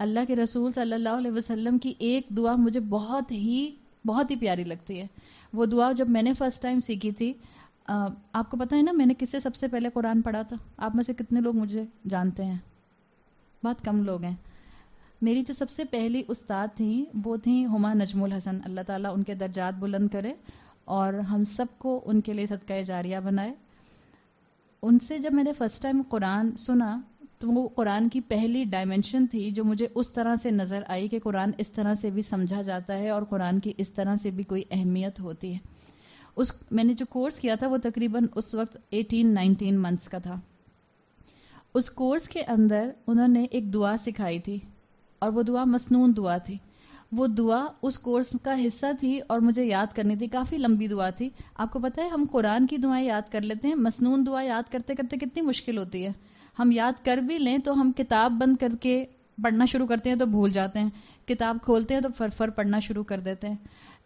اللہ کے رسول صلی اللہ علیہ وسلم کی ایک دعا مجھے بہت ہی پیاری لگتی ہے. وہ دعا جب میں نے فرسٹ ٹائم سیکھی تھی، آپ کو پتہ ہے نا میں نے کس سے سب سے پہلے قرآن پڑھا تھا؟ آپ میں سے کتنے لوگ مجھے جانتے ہیں؟ بہت کم لوگ ہیں. میری جو سب سے پہلی استاد تھیں وہ تھیں ہما نجم الحسن، اللہ تعالیٰ ان کے درجات بلند کرے اور ہم سب کو ان کے لیے صدقہ جاریہ بنائے. ان سے جب میں نے فرسٹ ٹائم قرآن سنا تو وہ قرآن کی پہلی ڈائمنشن تھی جو مجھے اس طرح سے نظر آئی کہ قرآن اس طرح سے بھی سمجھا جاتا ہے اور قرآن کی اس طرح سے بھی کوئی اہمیت ہوتی ہے. میں نے جو کورس کیا تھا وہ تقریباً اس وقت 18-19 منتھس کا تھا. اس کورس کے اندر انہوں نے ایک دعا سکھائی تھی اور وہ دعا مسنون دعا تھی. وہ دعا اس کورس کا حصہ تھی اور مجھے یاد کرنی تھی. کافی لمبی دعا تھی. آپ کو پتہ ہے ہم قرآن کی دعائیں یاد کر لیتے ہیں، مسنون دعا یاد کرتے کرتے کتنی مشکل ہوتی ہے. ہم یاد کر بھی لیں تو ہم کتاب بند کر کے پڑھنا شروع کرتے ہیں تو بھول جاتے ہیں، کتاب کھولتے ہیں تو فر پڑھنا شروع کر دیتے ہیں.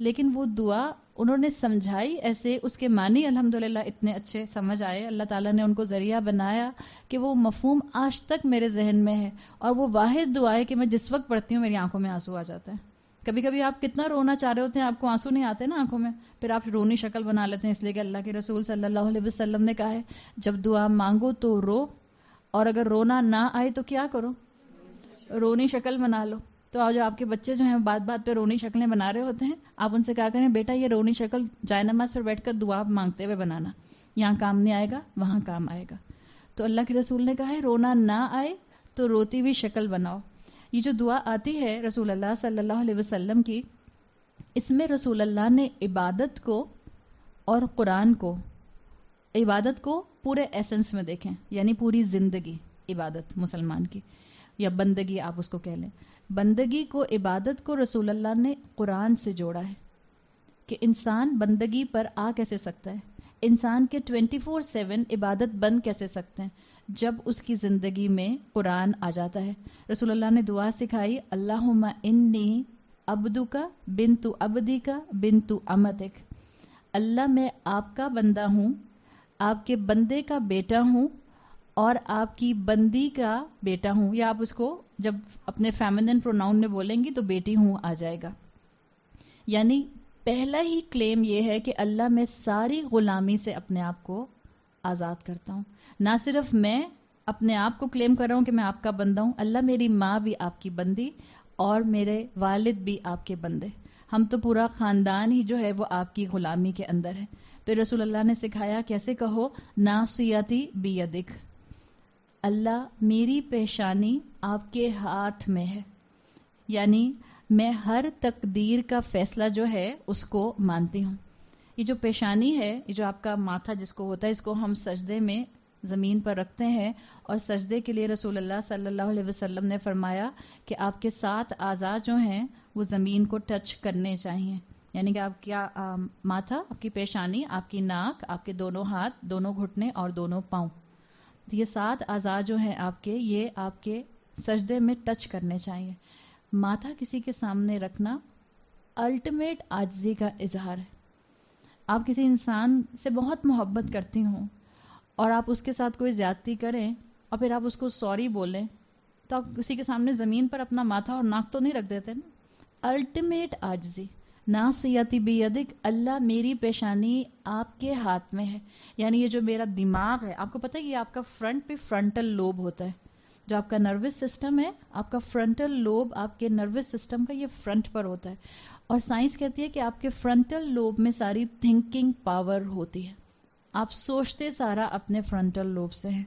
لیکن وہ دعا انہوں نے سمجھائی ایسے، اس کے معنی الحمدللہ اتنے اچھے سمجھ آئے. اللہ تعالیٰ نے ان کو ذریعہ بنایا کہ وہ مفہوم آج تک میرے ذہن میں ہے. اور وہ واحد دعا ہے کہ میں جس وقت پڑھتی ہوں میری آنکھوں میں آنسو آ جاتے ہیں. کبھی کبھی آپ کتنا رونا چاہ رہے ہوتے ہیں، آپ کو آنسو نہیں آتے نا آنکھوں میں، پھر آپ رونی شکل بنا لیتے ہیں، اس لیے کہ اللہ کے رسول صلی اللہ علیہ وسلم نے کہا ہے جب دعا مانگو تو رو، اور اگر رونا نہ آئے تو کیا کرو؟ رونی شکل بنا لو. تو آج آپ کے بچے جو ہیں بات بات پہ رونی شکلیں بنا رہے ہوتے ہیں، آپ ان سے کہا کریں بیٹا یہ رونی شکل جائے نماز پر بیٹھ کر دعا مانگتے ہوئے بنانا، یہاں کام نہیں آئے گا وہاں کام آئے گا. تو اللہ کے رسول نے کہا ہے رونا نہ آئے تو روتی ہوئی شکل بناؤ. یہ جو دعا آتی ہے رسول اللہ صلی اللہ علیہ وسلم کی، اس میں رسول اللہ نے عبادت کو اور قرآن کو، عبادت کو پورے ایسنس میں دیکھیں، یعنی پوری زندگی عبادت مسلمان کی، یا بندگی آپ اس کو کہہ لیں. بندگی کو، عبادت کو رسول اللہ نے قرآن سے جوڑا ہے کہ انسان بندگی پر آ کیسے سکتا ہے، انسان کے 24/7 عبادت بن کیسے سکتے ہیں جب اس کی زندگی میں قرآن آ جاتا ہے. رسول اللہ نے دعا سکھائی اللہم انی عبدک بنت عبدک بنت امتک، اللہ میں آپ کا بندہ ہوں، آپ کے بندے کا بیٹا ہوں اور آپ کی بندی کا بیٹا ہوں. یا آپ اس کو جب اپنے فیمنن پروناؤن میں بولیں گی تو بیٹی ہوں آ جائے گا. یعنی پہلا ہی کلیم یہ ہے کہ اللہ میں ساری غلامی سے اپنے آپ کو آزاد کرتا ہوں. نہ صرف میں اپنے آپ کو کلیم کر رہا ہوں کہ میں آپ کا بندہ ہوں، اللہ میری ماں بھی آپ کی بندی اور میرے والد بھی آپ کے بندے، ہم تو پورا خاندان ہی جو ہے وہ آپ کی غلامی کے اندر ہے. پھر رسول اللہ نے سکھایا کیسے کہو ناصیتی بیدک، اللہ میری پیشانی آپ کے ہاتھ میں ہے. یعنی میں ہر تقدیر کا فیصلہ جو ہے اس کو مانتی ہوں. یہ جو پیشانی ہے، یہ جو آپ کا ماتھا جس کو ہوتا ہے، اس کو ہم سجدے میں زمین پر رکھتے ہیں اور سجدے کے لیے رسول اللہ صلی اللہ علیہ وسلم نے فرمایا کہ آپ کے 7 اعضاء جو ہیں وہ زمین کو ٹچ کرنے چاہیے. یعنی کہ آپ کیا ماتھا، آپ کی پیشانی، آپ کی ناک، آپ کے دونوں ہاتھ، دونوں گھٹنے اور دونوں پاؤں، تو یہ 7 اعضاء جو ہیں آپ کے، یہ آپ کے سجدے میں ٹچ کرنے چاہیے. ماتھا کسی کے سامنے رکھنا الٹیمیٹ عاجزی کا اظہار ہے. آپ کسی انسان سے بہت محبت کرتی ہوں اور آپ اس کے ساتھ کوئی زیادتی کریں اور پھر آپ اس کو سوری بولیں تو آپ کسی کے سامنے زمین پر اپنا ماتھا اور ناک تو نہیں رکھ دیتے نا. الٹیمیٹ عاجزی، ناصیتی بیدک، اللہ میری پیشانی آپ کے ہاتھ میں ہے. یعنی یہ جو میرا دماغ ہے، آپ کو پتہ ہے یہ آپ کا فرنٹ پہ فرنٹل لوب ہوتا ہے، جو آپ کا نروس سسٹم ہے، آپ کا فرنٹل لوب آپ کے نروس سسٹم کا یہ فرنٹ پر ہوتا ہے. اور سائنس کہتی ہے کہ آپ کے فرنٹل لوب میں ساری تھنکنگ پاور ہوتی ہے، آپ سوچتے سارا اپنے فرنٹل لوب سے ہیں.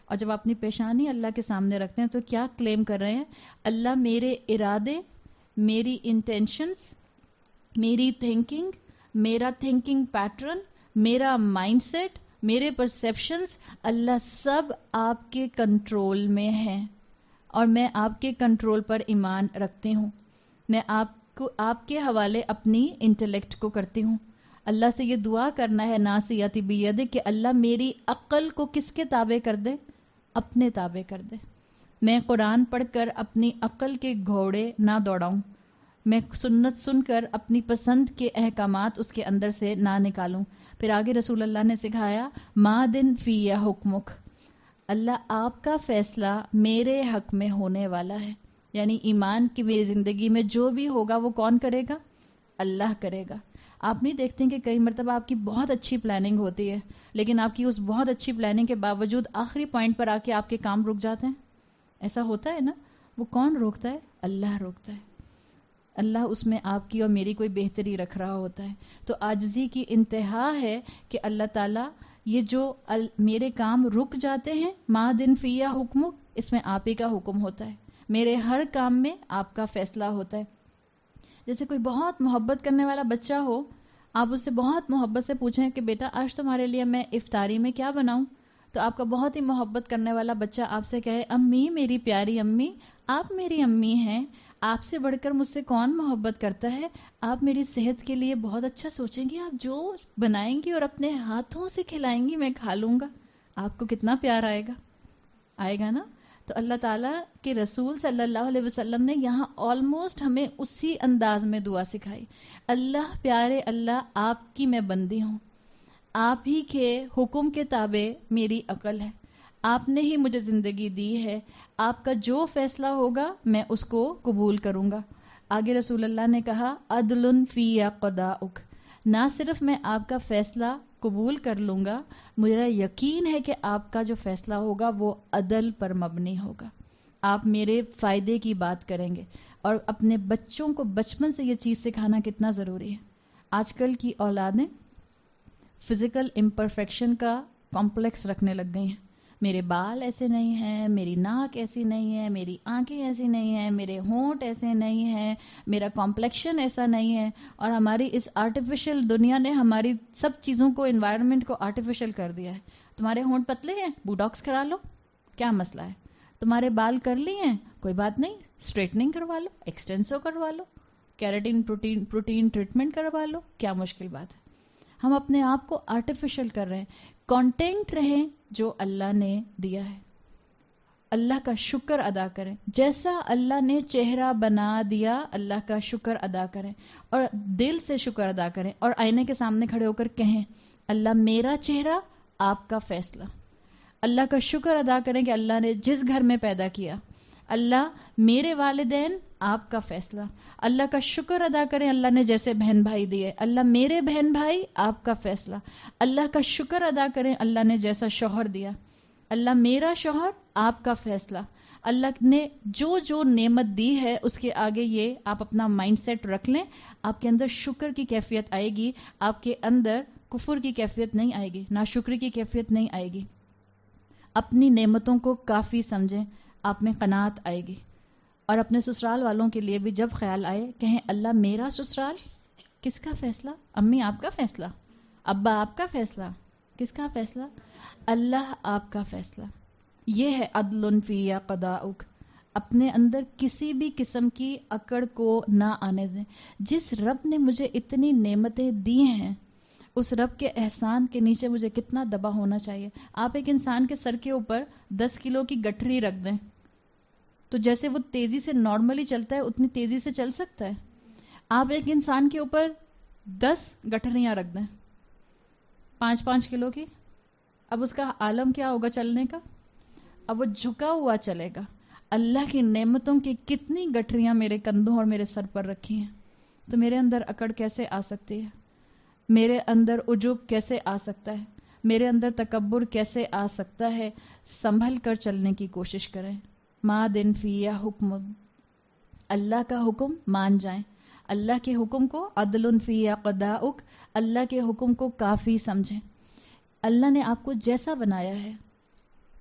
اور جب آپ اپنی پیشانی اللہ کے سامنے رکھتے ہیں تو کیا کلیم کر رہے ہیں؟ اللہ میرے ارادے، میری انٹینشنز، میری تھنکنگ، میرا تھنکنگ پیٹرن، میرا مائنڈ سیٹ، میرے پرسیپشنز، اللہ سب آپ کے کنٹرول میں ہیں اور میں آپ کے کنٹرول پر ایمان رکھتی ہوں. میں آپ کے حوالے اپنی انٹلیکٹ کو کرتی ہوں. اللہ سے یہ دعا کرنا ہے ناصیتی بیدک کہ اللہ میری عقل کو کس کے تابع کر دے؟ اپنے تابع کر دے. میں قرآن پڑھ کر اپنی عقل کے گھوڑے نہ دوڑاؤں، میں سنت سن کر اپنی پسند کے احکامات اس کے اندر سے نہ نکالوں. پھر آگے رسول اللہ نے سکھایا مادن فی حکمک، اللہ آپ کا فیصلہ میرے حق میں ہونے والا ہے یعنی ایمان کی میری زندگی میں جو بھی ہوگا وہ کون کرے گا؟ اللہ کرے گا. آپ نہیں دیکھتے کہ کئی مرتبہ آپ کی بہت اچھی پلاننگ ہوتی ہے لیکن آپ کی اس بہت اچھی پلاننگ کے باوجود آخری پوائنٹ پر آ کے آپ کے کام رک جاتے ہیں؟ ایسا ہوتا ہے نا. وہ کون روکتا ہے؟ اللہ روکتا ہے. اللہ اس میں آپ کی اور میری کوئی بہتری رکھ رہا ہوتا ہے. تو عاجزی کی انتہا ہے کہ اللہ تعالیٰ یہ جو میرے کام رک جاتے ہیں، ما دن فیہ حکمک، اس میں آپ ہی کا حکم ہوتا ہے. میرے ہر کام میں آپ کا فیصلہ ہوتا ہے. جیسے کوئی بہت محبت کرنے والا بچہ ہو، آپ اس سے بہت محبت سے پوچھیں کہ بیٹا آج تمہارے لیے میں افطاری میں کیا بناؤں، تو آپ کا بہت ہی محبت کرنے والا بچہ آپ سے کہے امی، میری پیاری امی، آپ میری امی ہیں، آپ سے بڑھ کر مجھ سے کون محبت کرتا ہے، آپ میری صحت کے لیے بہت اچھا سوچیں گی، آپ جو بنائیں گی اور اپنے ہاتھوں سے کھلائیں گی میں کھا لوں گا. آپ کو کتنا پیار آئے گا؟ آئے گا نا. تو اللہ تعالیٰ کے رسول صلی اللہ علیہ وسلم نے یہاں آلموسٹ ہمیں اسی انداز میں دعا سکھائی. اللہ پیارے اللہ، آپ کی میں بندی ہوں، آپ ہی کے حکم کے تابع میری عقل ہے، آپ نے ہی مجھے زندگی دی ہے، آپ کا جو فیصلہ ہوگا میں اس کو قبول کروں گا. آگے رسول اللہ نے کہا عدل فی قضاؤک، نہ صرف میں آپ کا فیصلہ قبول کر لوں گا، میرا یقین ہے کہ آپ کا جو فیصلہ ہوگا وہ عدل پر مبنی ہوگا، آپ میرے فائدے کی بات کریں گے. اور اپنے بچوں کو بچپن سے یہ چیز سکھانا کتنا ضروری ہے. آج کل کی اولادیں فزیکل امپرفیکشن کا کمپلیکس رکھنے لگ گئی ہیں. میرے بال ایسے نہیں ہیں، میری ناک ایسی نہیں ہے، میری آنکھیں ایسی نہیں ہیں، میرے ہونٹ ایسے نہیں ہیں، میرا کمپلیکشن ایسا نہیں ہے. اور ہماری اس آرٹیفیشل دنیا نے ہماری سب چیزوں کو، انوائرمنٹ کو آرٹیفیشل کر دیا ہے. تمہارے ہونٹ پتلے ہیں، بوٹاکس کرا لو، کیا مسئلہ ہے؟ تمہارے بال کرلی ہیں، کوئی بات نہیں، اسٹریٹننگ کروا لو، ایکسٹینسو کروا لو، کیراٹین پروٹین ٹریٹمنٹ کروا لو، کیا مشکل بات ہے؟ ہم اپنے آپ کو آرٹیفیشل کر رہے ہیں. کانٹینٹ رہیں جو اللہ نے دیا ہے، اللہ کا شکر ادا کریں. جیسا اللہ نے چہرہ بنا دیا اللہ کا شکر ادا کریں اور دل سے شکر ادا کریں اور آئینے کے سامنے کھڑے ہو کر کہیں اللہ میرا چہرہ، آپ کا فیصلہ. اللہ کا شکر ادا کریں کہ اللہ نے جس گھر میں پیدا کیا، اللہ میرے والدین، آپ کا فیصلہ. اللہ کا شکر ادا کریں اللہ نے جیسے بہن بھائی دیے، اللہ میرے بہن بھائی، آپ کا فیصلہ. اللہ کا شکر ادا کریں اللہ نے جیسا شوہر دیا، اللہ میرا شوہر، آپ کا فیصلہ. اللہ نے جو جو نعمت دی ہے اس کے آگے یہ آپ اپنا مائنڈ سیٹ رکھ لیں، آپ کے اندر شکر کی کیفیت آئے گی، آپ کے اندر کفر کی کیفیت نہیں آئے گی، ناشکری کی کیفیت نہیں آئے گی. اپنی نعمتوں کو کافی سمجھیں، آپ میں قناعت آئے گی. اور اپنے سسرال والوں کے لیے بھی جب خیال آئے کہیں اللہ میرا سسرال، کس کا فیصلہ؟ امی آپ کا فیصلہ، ابا آپ کا فیصلہ، کس کا فیصلہ؟ اللہ آپ کا فیصلہ. یہ ہے عدل فی قضاؤک. اپنے اندر کسی بھی قسم کی اکڑ کو نہ آنے دیں. جس رب نے مجھے اتنی نعمتیں دی ہیں، اس رب کے احسان کے نیچے مجھے کتنا دبا ہونا چاہیے. آپ ایک انسان کے سر کے اوپر 10 کلو کی گٹھری رکھ دیں تو جیسے وہ تیزی سے نارملی چلتا ہے اتنی تیزی سے چل سکتا ہے؟ آپ ایک انسان کے اوپر 10 گٹھریاں رکھ دیں 5-5 کلو کی، اب اس کا عالم کیا ہوگا چلنے کا؟ اب وہ جھکا ہوا چلے گا. اللہ کی نعمتوں کی کتنی گٹھریاں میرے کندھوں اور میرے سر پر رکھی ہیں، تو میرے اندر اکڑ کیسے آ سکتی ہے؟ میرے اندر عجب کیسے آ سکتا ہے؟ میرے اندر تکبر کیسے آ سکتا ہے؟ سنبھل کر چلنے کی کوشش کریں. ما دن فیہ حکم، اللہ کا حکم مان جائیں، اللہ کے حکم کو عدل فیہ قضاؤک، اللہ کے حکم کو کافی سمجھیں. اللہ نے آپ کو جیسا بنایا ہے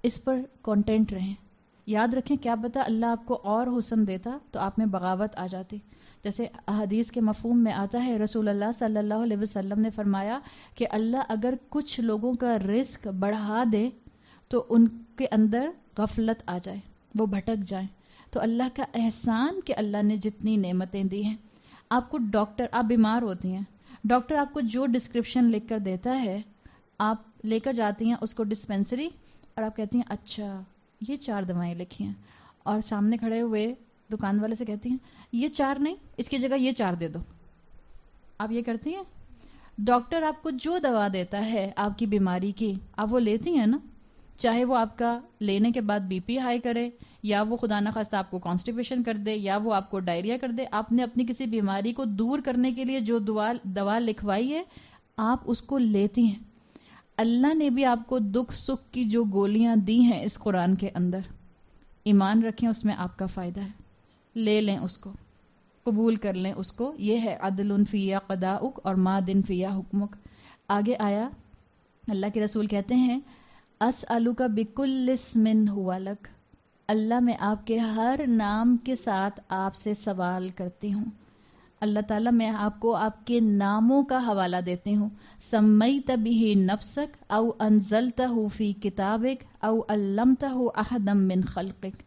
اس پر کانٹینٹ رہیں. یاد رکھیں کیا پتہ اللہ آپ کو اور حسن دیتا تو آپ میں بغاوت آ جاتی. جیسے احادیث کے مفہوم میں آتا ہے، رسول اللہ صلی اللہ علیہ وسلم نے فرمایا کہ اللہ اگر کچھ لوگوں کا رزق بڑھا دے تو ان کے اندر غفلت آ جائے، وہ بھٹک جائیں. تو اللہ کا احسان کہ اللہ نے جتنی نعمتیں دی ہیں. آپ کو ڈاکٹر، آپ بیمار ہوتی ہیں، ڈاکٹر آپ کو جو ڈسکرپشن لکھ کر دیتا ہے آپ لے کر جاتی ہیں اس کو ڈسپینسری اور آپ کہتی ہیں اچھا یہ 4 دوائیں لکھی ہیں، اور سامنے کھڑے ہوئے دکان والے سے کہتی ہیں یہ 4 نہیں، اس کی جگہ یہ 4 دے دو. آپ یہ کرتی ہیں؟ ڈاکٹر آپ کو جو دوا دیتا ہے آپ کی بیماری کی، آپ وہ لیتی ہیں نا؟ چاہے وہ آپ کا لینے کے بعد بی پی ہائی کرے، یا وہ خدا نخواستہ آپ کو کانسٹیپیشن کر دے، یا وہ آپ کو ڈائریا کر دے، آپ نے اپنی کسی بیماری کو دور کرنے کے لیے جو دوا لکھوائی ہے آپ اس کو لیتی ہیں. اللہ نے بھی آپ کو دکھ سکھ کی جو گولیاں دی ہیں اس قرآن کے اندر، ایمان رکھیں اس میں آپ کا فائدہ ہے، لے لیں اس کو، قبول کر لیں اس کو. یہ ہے عدل فی قضاؤک اور مادن فی حکمک. آگے آیا اللہ کے رسول کہتے ہیں اسألک بکل اسم ھو لک، اللہ میں آپ کے ہر نام کے ساتھ آپ سے سوال کرتی ہوں. اللہ تعالیٰ میں آپ کو آپ کے ناموں کا حوالہ دیتی ہوں. سمیت بہ نفسک او انزلتہ فی کتابک او علمتہ احدا من خلقک،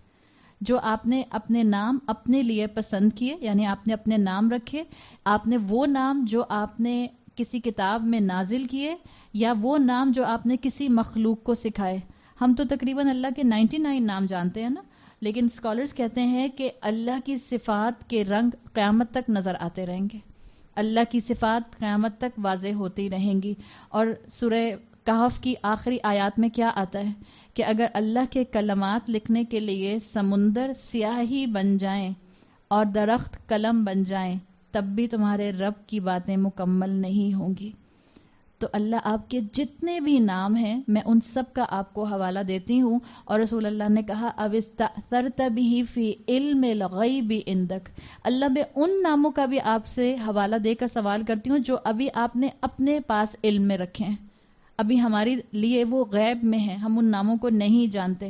جو آپ نے اپنے نام اپنے لیے پسند کیے، یعنی آپ نے اپنے نام رکھے، آپ نے وہ نام جو آپ نے کسی کتاب میں نازل کیے، یا وہ نام جو آپ نے کسی مخلوق کو سکھائے. ہم تو تقریباً اللہ کے 99 نام جانتے ہیں نا، لیکن اسکالرز کہتے ہیں کہ اللہ کی صفات کے رنگ قیامت تک نظر آتے رہیں گے، اللہ کی صفات قیامت تک واضح ہوتی رہیں گی. اور سورہ کہف کی آخری آیات میں کیا آتا ہے کہ اگر اللہ کے کلمات لکھنے کے لیے سمندر سیاہی بن جائیں اور درخت قلم بن جائیں تب بھی تمہارے رب کی باتیں مکمل نہیں ہوں گی. تو اللہ آپ کے جتنے بھی نام ہیں میں ان سب کا آپ کو حوالہ دیتی ہوں. اور رسول اللہ نے کہا اب استأثرت به فی علم الغیب عندک، اللہ میں ان ناموں کا بھی آپ سے حوالہ دے کر سوال کرتی ہوں جو ابھی آپ نے اپنے پاس علم میں رکھے ہیں، ابھی ہمارے لیے وہ غیب میں ہیں، ہم ان ناموں کو نہیں جانتے.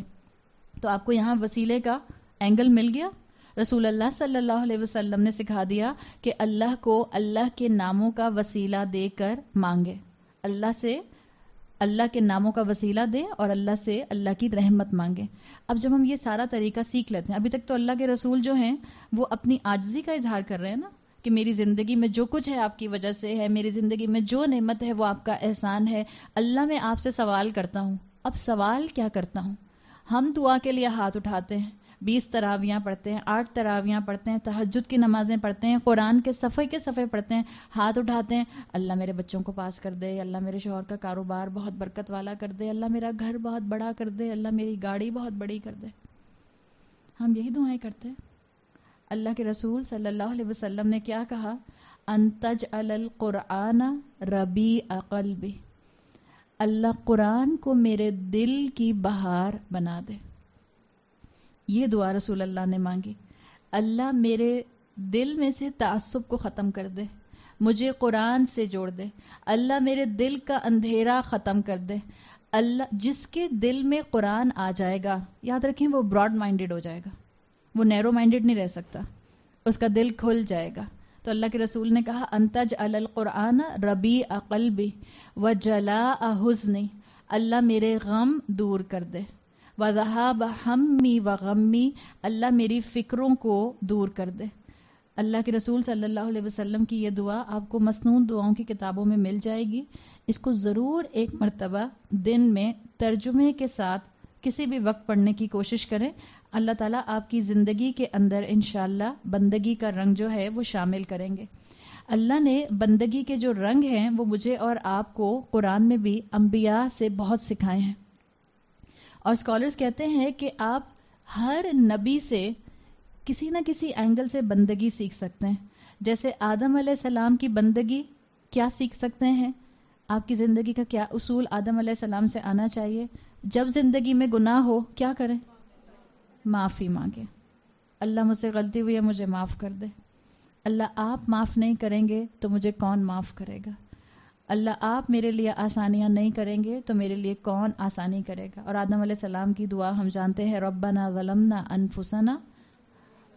تو آپ کو یہاں وسیلے کا اینگل مل گیا. رسول اللہ صلی اللہ علیہ وسلم نے سکھا دیا کہ اللہ کو اللہ کے ناموں کا وسیلہ دے کر مانگے، اللہ سے اللہ کے ناموں کا وسیلہ دیں اور اللہ سے اللہ کی رحمت مانگیں. اب جب ہم یہ سارا طریقہ سیکھ لیتے ہیں، ابھی تک تو اللہ کے رسول جو ہیں وہ اپنی عاجزی کا اظہار کر رہے ہیں نا، کہ میری زندگی میں جو کچھ ہے آپ کی وجہ سے ہے، میری زندگی میں جو نعمت ہے وہ آپ کا احسان ہے. اللہ میں آپ سے سوال کرتا ہوں. اب سوال کیا کرتا ہوں؟ ہم دعا کے لیے ہاتھ اٹھاتے ہیں، 20 تراویاں پڑھتے ہیں، 8 تراویاں پڑھتے ہیں، تہجد کی نمازیں پڑھتے ہیں، قرآن کے صفحے پڑھتے ہیں، ہاتھ اٹھاتے ہیں، اللہ میرے بچوں کو پاس کر دے، اللہ میرے شوہر کا کاروبار بہت برکت والا کر دے، اللہ میرا گھر بہت بڑا کر دے، اللہ میری گاڑی بہت بڑی کر دے. ہم یہی دعائیں کرتے ہیں. اللہ کے رسول صلی اللہ علیہ وسلم نے کیا کہا؟ ان تجعل القرآن ربیع قلبی، اللہ قرآن کو میرے دل کی بہار بنا دے. یہ دعا رسول اللہ نے مانگی. اللہ میرے دل میں سے تعصب کو ختم کر دے، مجھے قرآن سے جوڑ دے. اللہ میرے دل کا اندھیرا ختم کر دے. اللہ جس کے دل میں قرآن آ جائے گا، یاد رکھیں وہ براڈ مائنڈڈ ہو جائے گا، وہ نیرو مائنڈڈ نہیں رہ سکتا، اس کا دل کھل جائے گا. تو اللہ کے رسول نے کہا انتج القرآن ربیع قلبی وجلاء حزنی، اللہ میرے غم دور کر دے. وذہاب ہمی وغمی، اللہ میری فکروں کو دور کر دے. اللہ کے رسول صلی اللہ علیہ وسلم کی یہ دعا آپ کو مسنون دعاؤں کی کتابوں میں مل جائے گی. اس کو ضرور ایک مرتبہ دن میں ترجمے کے ساتھ کسی بھی وقت پڑھنے کی کوشش کریں. اللہ تعالیٰ آپ کی زندگی کے اندر انشاءاللہ بندگی کا رنگ جو ہے وہ شامل کریں گے. اللہ نے بندگی کے جو رنگ ہیں وہ مجھے اور آپ کو قرآن میں بھی انبیاء سے بہت سکھائے ہیں. اور اسکالرز کہتے ہیں کہ آپ ہر نبی سے کسی نہ کسی اینگل سے بندگی سیکھ سکتے ہیں. جیسے آدم علیہ السلام کی بندگی کیا سیکھ سکتے ہیں؟ آپ کی زندگی کا کیا اصول آدم علیہ السلام سے آنا چاہیے؟ جب زندگی میں گناہ ہو کیا کریں؟ معافی مانگیں. اللہ مجھ سے غلطی ہوئی ہے، مجھے معاف کر دے. اللہ آپ معاف نہیں کریں گے تو مجھے کون معاف کرے گا؟ اللہ آپ میرے لیے آسانیاں نہیں کریں گے تو میرے لیے کون آسانی کرے گا؟ اور آدم علیہ السلام کی دعا ہم جانتے ہیں، ربنا ظلمنا انفسنا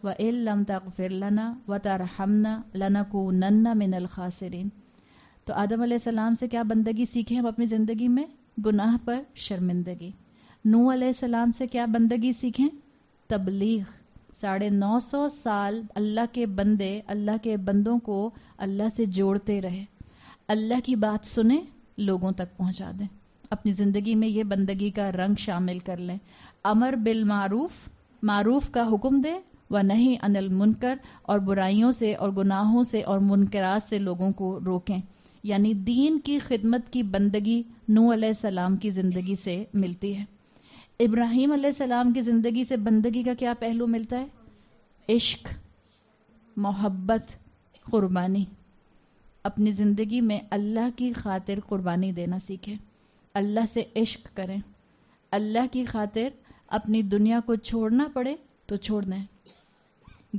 وَإِن لَّمْ تَغْفِرْ لَنَا وَتَرْحَمْنَا لَنَكُونَنَّ مِنَ الْخَاسِرِينَ. تو آدم علیہ السلام سے کیا بندگی سیکھیں ہم اپنی زندگی میں؟ گناہ پر شرمندگی. نوح علیہ السلام سے کیا بندگی سیکھیں؟ تبلیغ. 950 سال اللہ کے بندے اللہ کے بندوں کو اللہ سے جوڑتے رہے، اللہ کی بات سنیں، لوگوں تک پہنچا دیں. اپنی زندگی میں یہ بندگی کا رنگ شامل کر لیں. امر بالمعروف، معروف کا حکم دے، ونہی عن المنکر، اور برائیوں سے اور گناہوں سے اور منکرات سے لوگوں کو روکیں. یعنی دین کی خدمت کی بندگی نوح علیہ السلام کی زندگی سے ملتی ہے. ابراہیم علیہ السلام کی زندگی سے بندگی کا کیا پہلو ملتا ہے؟ عشق، محبت، قربانی. اپنی زندگی میں اللہ کی خاطر قربانی دینا سیکھیں، اللہ سے عشق کریں، اللہ کی خاطر اپنی دنیا کو چھوڑنا پڑے تو چھوڑ دیں.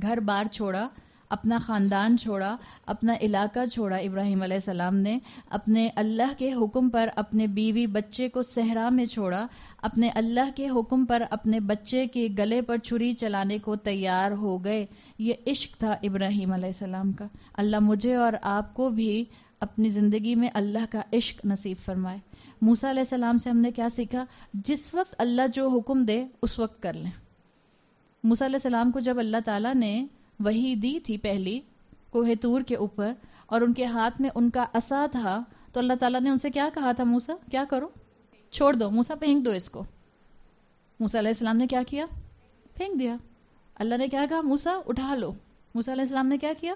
گھر بار چھوڑا، اپنا خاندان چھوڑا، اپنا علاقہ چھوڑا ابراہیم علیہ السلام نے، اپنے اللہ کے حکم پر اپنے بیوی بچے کو صحرا میں چھوڑا، اپنے اللہ کے حکم پر اپنے بچے کے گلے پر چھری چلانے کو تیار ہو گئے. یہ عشق تھا ابراہیم علیہ السلام کا. اللہ مجھے اور آپ کو بھی اپنی زندگی میں اللہ کا عشق نصیب فرمائے. موسیٰ علیہ السلام سے ہم نے کیا سیکھا؟ جس وقت اللہ جو حکم دے اس وقت کر لیں. موسیٰ علیہ السلام کو جب اللہ تعالیٰ نے وحی دی تھی پہلی کوہ طور کے اوپر، اور ان کے ہاتھ میں ان کا عصا تھا، تو اللہ تعالیٰ نے ان سے کیا کہا تھا؟ موسیٰ کیا کرو؟ چھوڑ دو، موسیٰ پھینک دو اس کو. موسیٰ علیہ السلام نے کیا کیا؟ پھینک دیا. اللہ نے کیا کہا؟ موسیٰ اٹھا لو. موسیٰ علیہ السلام نے کیا کیا؟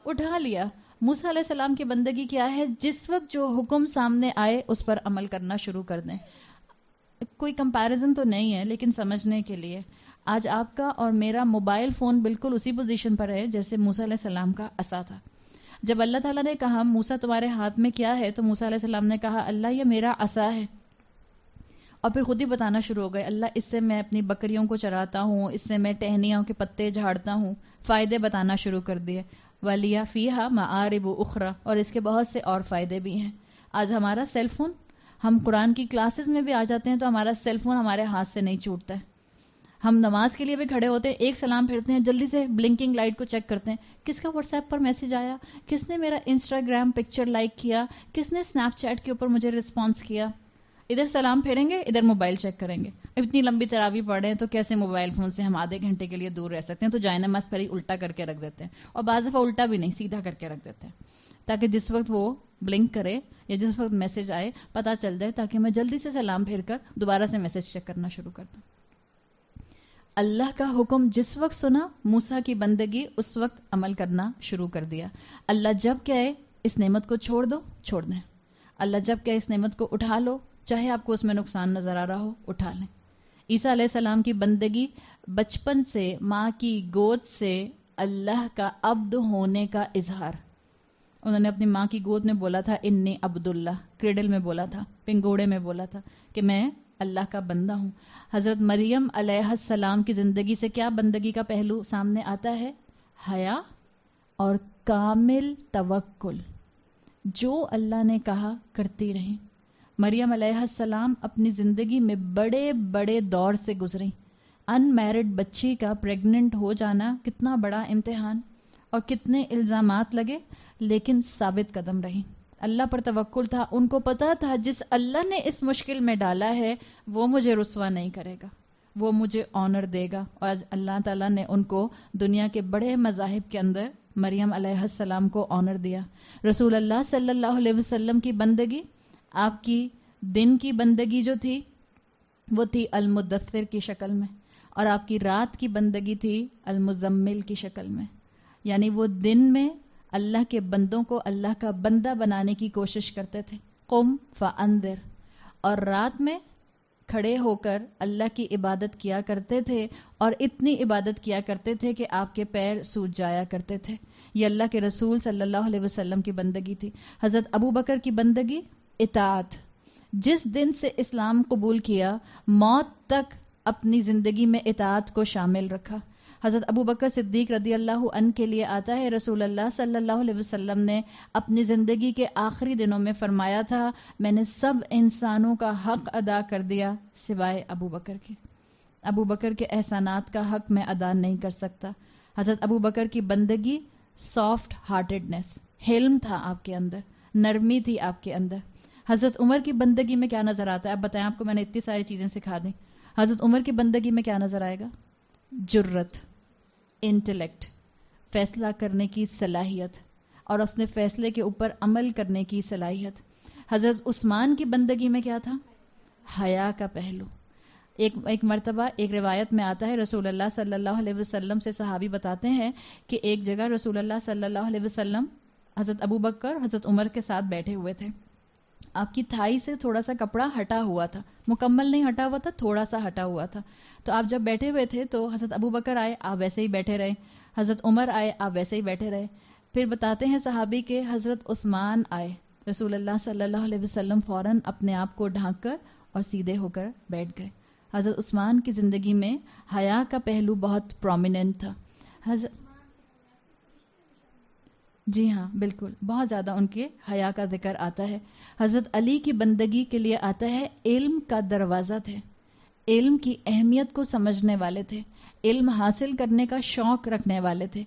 اٹھا لیا. موسیٰ علیہ السلام کی بندگی کیا ہے؟ جس وقت جو حکم سامنے آئے اس پر عمل کرنا شروع کر دیں. کوئی کمپیریزن تو نہیں ہے لیکن سمجھنے کے لیے. آج آپ کا اور میرا موبائل فون بالکل اسی پوزیشن پر ہے جیسے موسیٰ علیہ السلام کا عصا تھا. جب اللہ تعالیٰ نے کہا موسیٰ تمہارے ہاتھ میں کیا ہے، تو موسیٰ علیہ السلام نے کہا اللہ یہ میرا عصا ہے. اور پھر خود ہی بتانا شروع ہو گئے، اللہ اس سے میں اپنی بکریوں کو چراتا ہوں، اس سے میں ٹہنیوں کے پتے جھاڑتا ہوں. فائدے بتانا شروع کر دیے. وَلِيَ فِيهَا مَآرِبُ أُخْرَى، اور اس کے بہت سے اور فائدے بھی ہیں. آج ہمارا سیل فون، ہم قرآن کی کلاسز میں بھی آ جاتے ہیں تو ہمارا سیل فون ہمارے ہاتھ سے نہیں چھوٹتا ہے. ہم نماز کے لیے بھی کھڑے ہوتے ہیں، ایک سلام پھرتے ہیں، جلدی سے بلنکنگ لائٹ کو چیک کرتے ہیں، کس کا واٹس ایپ پر میسج آیا، کس نے میرا انسٹاگرام پکچر لائک کیا، کس نے اسنیپ چیٹ کے اوپر مجھے رسپانس کیا. ادھر سلام پھیریں گے، ادھر موبائل چیک کریں گے. اتنی لمبی تراویح پڑھ رہے ہیں تو کیسے موبائل فون سے ہم آدھے گھنٹے کے لیے دور رہ سکتے ہیں؟ تو جائے نماز پھر ہی الٹا کر کے رکھ دیتے ہیں، اور بعض دفعہ الٹا بھی نہیں، سیدھا کر کے رکھ دیتے ہیں، تاکہ جس وقت وہ بلنک کرے یا جس وقت میسج آئے پتہ چل جائے، تاکہ میں جلدی سے سلام پھیر کر دوبارہ سے میسج چیک کرنا شروع کر دوں. اللہ کا حکم جس وقت سنا، موسیٰ کی بندگی اس وقت عمل کرنا شروع کر دیا. اللہ جب کہے اس نعمت کو چھوڑ دو، چھوڑ دیں. اللہ جب کہے اس نعمت کو اٹھا لو، چاہے آپ کو اس میں نقصان نظر آ رہا ہو، اٹھا لیں. عیسیٰ علیہ السلام کی بندگی بچپن سے ماں کی گود سے اللہ کا عبد ہونے کا اظہار. انہوں نے اپنی ماں کی گود میں بولا تھا انی عبد اللہ، کریڈل میں بولا تھا، پنگوڑے میں بولا تھا کہ میں اللہ کا بندہ ہوں. حضرت مریم علیہ السلام کی زندگی سے کیا بندگی کا پہلو سامنے آتا ہے؟ حیا اور کامل توکل. جو اللہ نے کہا کرتی رہیں. مریم علیہ السلام اپنی زندگی میں بڑے بڑے دور سے گزریں. ان میرڈ بچی کا پریگننٹ ہو جانا کتنا بڑا امتحان، اور کتنے الزامات لگے، لیکن ثابت قدم رہی. اللہ پر توکل تھا. ان کو پتا تھا جس اللہ نے اس مشکل میں ڈالا ہے وہ مجھے رسوا نہیں کرے گا، وہ مجھے آنر دے گا. اور آج اللہ تعالیٰ نے ان کو دنیا کے بڑے مذاہب کے اندر مریم علیہ السلام کو آنر دیا. رسول اللہ صلی اللہ علیہ وسلم کی بندگی، آپ کی دن کی بندگی جو تھی وہ تھی المدثر کی شکل میں، اور آپ کی رات کی بندگی تھی المزمل کی شکل میں. یعنی وہ دن میں اللہ کے بندوں کو اللہ کا بندہ بنانے کی کوشش کرتے تھے، قم فانذر، اور رات میں کھڑے ہو کر اللہ کی عبادت کیا کرتے تھے، اور اتنی عبادت کیا کرتے تھے کہ آپ کے پیر سوج جایا کرتے تھے. یہ اللہ کے رسول صلی اللہ علیہ وسلم کی بندگی تھی. حضرت ابو بکر کی بندگی اطاعت. جس دن سے اسلام قبول کیا موت تک اپنی زندگی میں اطاعت کو شامل رکھا. حضرت ابو بکر صدیق رضی اللہ عنہ کے لیے آتا ہے رسول اللہ صلی اللہ علیہ وسلم نے اپنی زندگی کے آخری دنوں میں فرمایا تھا میں نے سب انسانوں کا حق ادا کر دیا سوائے ابو بکر کے. ابو بکر کے احسانات کا حق میں ادا نہیں کر سکتا. حضرت ابو بکر کی بندگی سافٹ ہارٹیڈنس، حلم تھا آپ کے اندر، نرمی تھی آپ کے اندر. حضرت عمر کی بندگی میں کیا نظر آتا ہے؟ اب بتائیں، آپ کو میں نے اتنی ساری چیزیں سکھا دیں. حضرت عمر کی بندگی میں کیا نظر آئے گا؟ جرت، انٹلیکٹ، فیصلہ کرنے کی صلاحیت، اور اس نے فیصلے کے اوپر عمل کرنے کی صلاحیت. حضرت عثمان کی بندگی میں کیا تھا؟ حیا کا پہلو. ایک مرتبہ ایک روایت میں آتا ہے رسول اللہ صلی اللہ علیہ وسلم سے صحابی بتاتے ہیں کہ ایک جگہ رسول اللہ صلی اللہ علیہ وسلم حضرت ابو بکر حضرت عمر کے ساتھ بیٹھے ہوئے تھے. آپ کی تھائی سے تھوڑا سا کپڑا ہٹا ہوا تھا، مکمل نہیں ہٹا ہوا تھا، تھوڑا سا ہٹا ہوا تھا. تو آپ جب بیٹھے ہوئے تھے تو حضرت ابو بکر آئے، آپ ویسے ہی بیٹھے رہے. حضرت عمر آئے، آپ ویسے ہی بیٹھے رہے. پھر بتاتے ہیں صحابی کہ حضرت عثمان آئے، رسول اللہ صلی اللہ علیہ وسلم فوراً اپنے آپ کو ڈھانک کر اور سیدھے ہو کر بیٹھ گئے. حضرت عثمان کی زندگی میں حیا کا پہلو بہت پرومیننٹ تھا. جی ہاں بالکل، بہت زیادہ ان کے حیا کا ذکر آتا ہے. حضرت علی کی بندگی کے لیے آتا ہے علم کا دروازہ تھے، علم کی اہمیت کو سمجھنے والے تھے، علم حاصل کرنے کا شوق رکھنے والے تھے.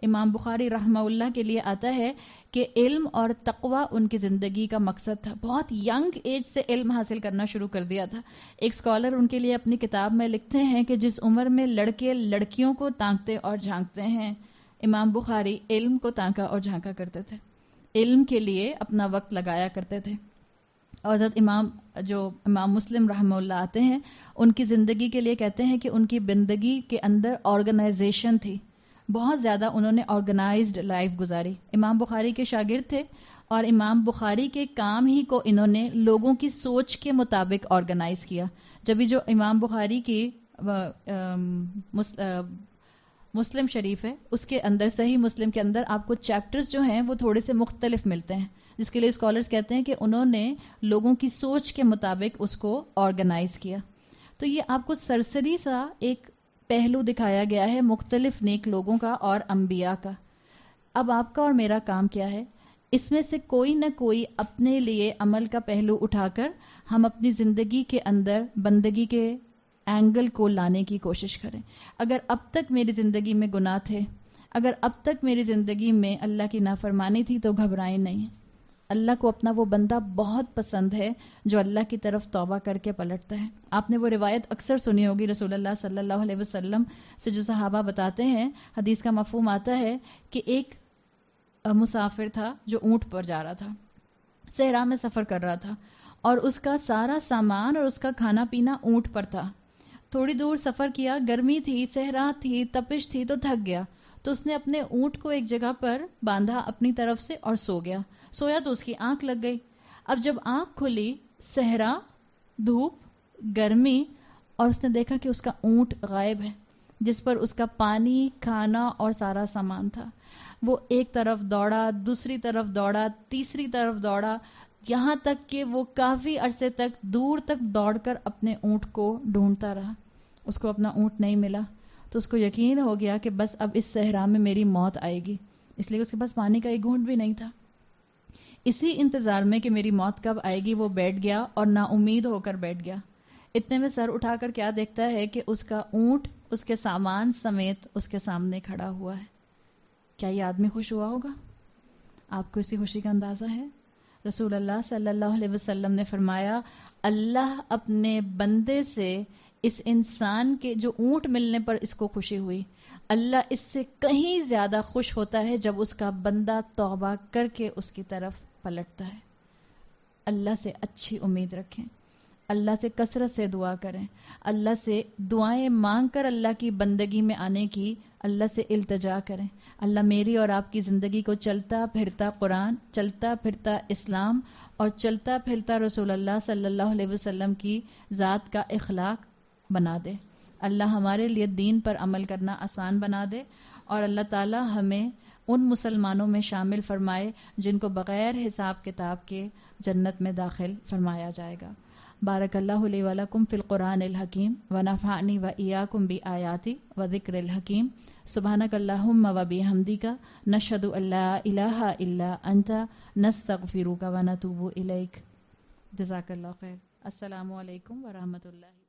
امام بخاری رحمہ اللہ کے لیے آتا ہے کہ علم اور تقوی ان کی زندگی کا مقصد تھا. بہت ینگ ایج سے علم حاصل کرنا شروع کر دیا تھا. ایک اسکالر ان کے لیے اپنی کتاب میں لکھتے ہیں کہ جس عمر میں لڑکے لڑکیوں کو تانکتے اور جھانکتے ہیں، امام بخاری علم کو تانکا اور جھانکا کرتے تھے، علم کے لیے اپنا وقت لگایا کرتے تھے. اور حضرت امام مسلم رحمہ اللہ آتے ہیں، ان کی زندگی کے لیے کہتے ہیں کہ ان کی بندگی کے اندر آرگنائزیشن تھی، بہت زیادہ انہوں نے آرگنائزڈ لائف گزاری. امام بخاری کے شاگرد تھے اور امام بخاری کے کام ہی کو انہوں نے لوگوں کی سوچ کے مطابق آرگنائز کیا. جبھی جو امام بخاری کی مسلم شریف ہے، اس کے اندر صحیح مسلم کے اندر آپ کو چیپٹرز جو ہیں وہ تھوڑے سے مختلف ملتے ہیں، جس کے لیے اسکالرز کہتے ہیں کہ انہوں نے لوگوں کی سوچ کے مطابق اس کو آرگنائز کیا. تو یہ آپ کو سرسری سا ایک پہلو دکھایا گیا ہے مختلف نیک لوگوں کا اور انبیاء کا. اب آپ کا اور میرا کام کیا ہے؟ اس میں سے کوئی نہ کوئی اپنے لیے عمل کا پہلو اٹھا کر ہم اپنی زندگی کے اندر بندگی کے اینگل کو لانے کی کوشش کریں. اگر اب تک میری زندگی میں گناہ تھے، اگر اب تک میری زندگی میں اللہ کی نافرمانی تھی تو گھبرائیں نہیں. اللہ کو اپنا وہ بندہ بہت پسند ہے جو اللہ کی طرف توبہ کر کے پلٹتا ہے. آپ نے وہ روایت اکثر سنی ہوگی رسول اللہ صلی اللہ علیہ وسلم سے، جو صحابہ بتاتے ہیں، حدیث کا مفہوم آتا ہے کہ ایک مسافر تھا جو اونٹ پر جا رہا تھا، صحرا میں سفر کر رہا تھا، اور اس کا سارا سامان اور اس کا کھانا پینا اونٹ پر تھا. تھوڑی دور سفر کیا، گرمی تھی، صحرا تھی، تپش تھی، تو تھک گیا. تو اس نے اپنے اونٹ کو ایک جگہ پر باندھا اپنی طرف سے اور سو گیا. سویا تو اس کی آنکھ لگ گئی. اب جب آنکھ کھلی، صحرا، دھوپ، گرمی، اور اس نے دیکھا کہ اس کا اونٹ غائب ہے جس پر اس کا پانی، کھانا اور سارا سامان تھا. وہ ایک طرف دوڑا، دوسری طرف دوڑا، تیسری طرف دوڑا، یہاں تک کہ وہ کافی عرصے تک دور تک دوڑ کر اپنے اونٹ کو ڈھونڈتا رہا. اس کو اپنا اونٹ نہیں ملا تو اس کو یقین ہو گیا کہ بس اب اس صحرا میں میری موت آئے گی، اس لیے اس کے پاس پانی کا ایک گھونٹ بھی نہیں تھا. اسی انتظار میں کہ میری موت کب آئے گی وہ بیٹھ گیا اور نا امید ہو کر بیٹھ گیا. اتنے میں سر اٹھا کر کیا دیکھتا ہے کہ اس کا اونٹ اس کے سامان سمیت اس کے سامنے کھڑا ہوا ہے. کیا یہ آدمی خوش ہوا ہوگا؟ آپ کو اسی خوشی کا اندازہ ہے؟ رسول اللہ صلی اللہ علیہ وسلم نے فرمایا، اللہ اپنے بندے سے، اس انسان کے جو اونٹ ملنے پر اس کو خوشی ہوئی، اللہ اس سے کہیں زیادہ خوش ہوتا ہے جب اس کا بندہ توبہ کر کے اس کی طرف پلٹتا ہے. اللہ سے اچھی امید رکھیں، اللہ سے کثرت سے دعا کریں، اللہ سے دعائیں مانگ کر اللہ کی بندگی میں آنے کی اللہ سے التجا کریں. اللہ میری اور آپ کی زندگی کو چلتا پھرتا قرآن، چلتا پھرتا اسلام اور چلتا پھرتا رسول اللہ صلی اللہ علیہ وسلم کی ذات کا اخلاق بنا دے. اللہ ہمارے لیے دین پر عمل کرنا آسان بنا دے، اور اللہ تعالی ہمیں ان مسلمانوں میں شامل فرمائے جن کو بغیر حساب کتاب کے جنت میں داخل فرمایا جائے گا. بارک اللہ لی ولکم فی القرآن الحکیم ونفعنی وإیاکم بآیاتی وذکر الحکیم. سبحانک اللہم وبحمدک، نشہد ان لا الہ الا انت، نستغفرک ونتوب الیک. جزاک اللہ خیر. السلام علیکم ورحمۃ اللہ.